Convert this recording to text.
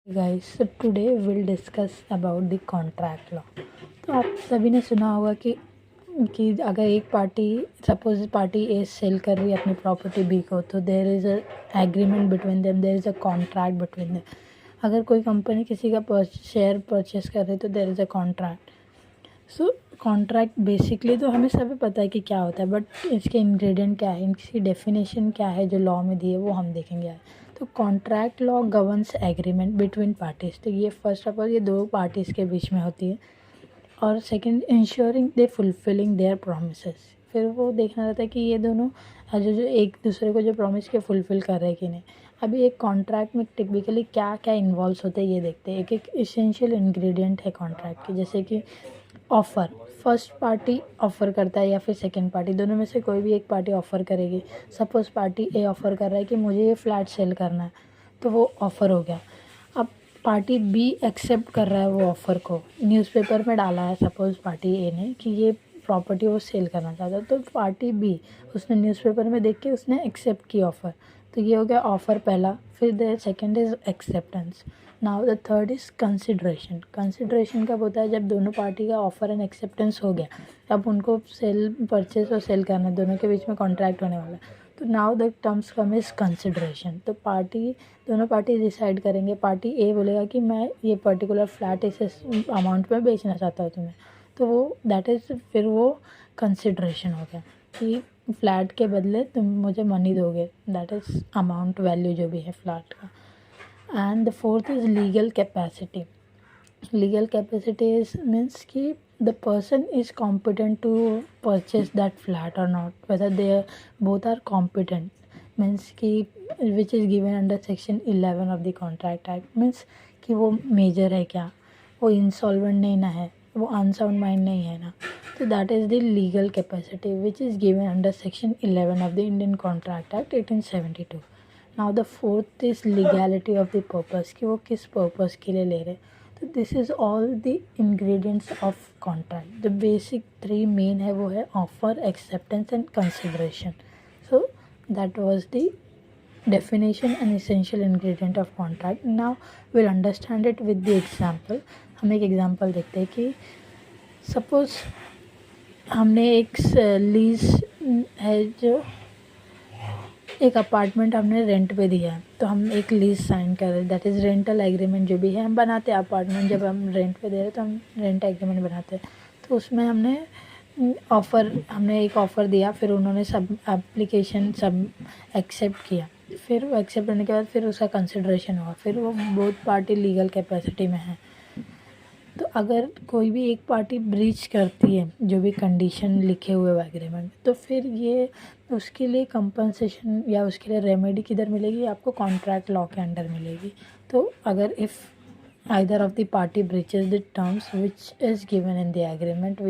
Guys, so today will discuss about the contract law. तो आप सभी ने सुना होगा कि अगर एक party, suppose party A sale कर रही है अपनी प्रॉपर्टी बी को, तो there is a agreement between them, there is a contract between them. अगर कोई कंपनी किसी का शेयर परचेस कर रही है तो there is a contract. So contract basically तो हमें सभी पता है कि क्या होता है, बट इसके इंग्रेडिएंट क्या है, इसकी डेफिनेशन क्या है जो लॉ में दी है, वो हम देखेंगे। तो contract law governs agreement between parties. तो ये फर्स्ट ऑफ ऑल ये दो पार्टीज़ के बीच में होती है, और second insuring they fulfilling their promises. फिर वो देखना रहता है कि ये दोनों जो जो एक दूसरे को जो प्रॉमिस के फुलफिल कर रहे हैं कि नहीं। अभी एक कॉन्ट्रैक्ट में टिपिकली क्या क्या इन्वॉल्व होते हैं ये देखते हैं। एक एक इसेंशियल इंग्रेडिएंट है कॉन्ट्रैक्ट के, जैसे कि ऑफ़र। फर्स्ट पार्टी ऑफ़र करता है या फिर सेकंड पार्टी, दोनों में से कोई भी एक पार्टी ऑफ़र करेगी। सपोज़ पार्टी ए ऑफ़र कर रहा है कि मुझे ये फ्लैट सेल करना है, तो वो ऑफ़र हो गया। अब पार्टी बी एक्सेप्ट कर रहा है वो ऑफ़र को, न्यूज़पेपर में डाला है सपोज़ पार्टी ए ने कि ये प्रॉपर्टी वो सेल करना चाहता है, तो पार्टी बी उसने न्यूज़पेपर में देख के उसने एक्सेप्ट की ऑफ़र। तो ये हो गया ऑफ़र पहला। फिर the second is acceptance. Now the third is consideration. Consideration कब होता है? जब दोनों पार्टी का ऑफ़र एंड एक्सेप्टेंस हो गया, अब उनको सेल परचेस और सेल करना, दोनों के बीच में कॉन्ट्रैक्ट होने वाला है। तो now the terms come is consideration. तो दोनों पार्टी डिसाइड करेंगे। पार्टी ए बोलेगा कि मैं ये पर्टिकुलर फ्लैट इस अमाउंट में बेचना चाहता हूँ तुम्हें, तो वो दैट इज़, फिर वो कंसिड्रेशन हो गया कि फ्लैट के बदले तुम मुझे मनी दोगे, दैट इज़ अमाउंट वैल्यू जो भी है फ्लैट का। And the fourth is legal capacity. Legal capacity is means कि the person is competent to purchase that flat or not, whether they both are competent, means कि which is given under section 11 of the contract act, means कि वो major है क्या, वो insolvent नहीं ना है, वो अनसाउंड माइंड नहीं है ना। तो that is the legal capacity which is given under section 11 of the Indian contract act 1872। Now the fourth is legality of the purpose, कि वो किस पर्पस के लिए ले रहे। तो this is all the ingredients of contract. The basic three main है, वो है offer, acceptance and consideration. So that was the definition and essential ingredient of contract. Now we'll understand it with the example. हम एक example देखते हैं कि suppose हमने एक लीज है, जो एक अपार्टमेंट हमने रेंट पे दिया है, तो हम एक लीज साइन कर रहे हैं, दैट इज़ रेंटल एग्रीमेंट। जो भी है हम बनाते हैं अपार्टमेंट, जब हम रेंट पे दे रहे हैं तो हम रेंट एग्रीमेंट बनाते हैं। तो उसमें हमने एक ऑफ़र दिया, फिर उन्होंने सब एप्लीकेशन सब एक्सेप्ट किया। फिर वो एक्सेप्ट करने के बाद फिर उसका कंसिडरेशन हुआ, फिर वो बोथ पार्टी लीगल कैपेसिटी में है। तो अगर कोई भी एक पार्टी ब्रीच करती है जो भी कंडीशन लिखे हुए एग्रीमेंट, तो फिर ये उसके लिए कंपनसेशन या उसके लिए रेमेडी किधर मिलेगी? आपको कॉन्ट्रैक्ट लॉ के अंडर मिलेगी। तो अगर if either of the party breaches the terms which is given in the agreement, which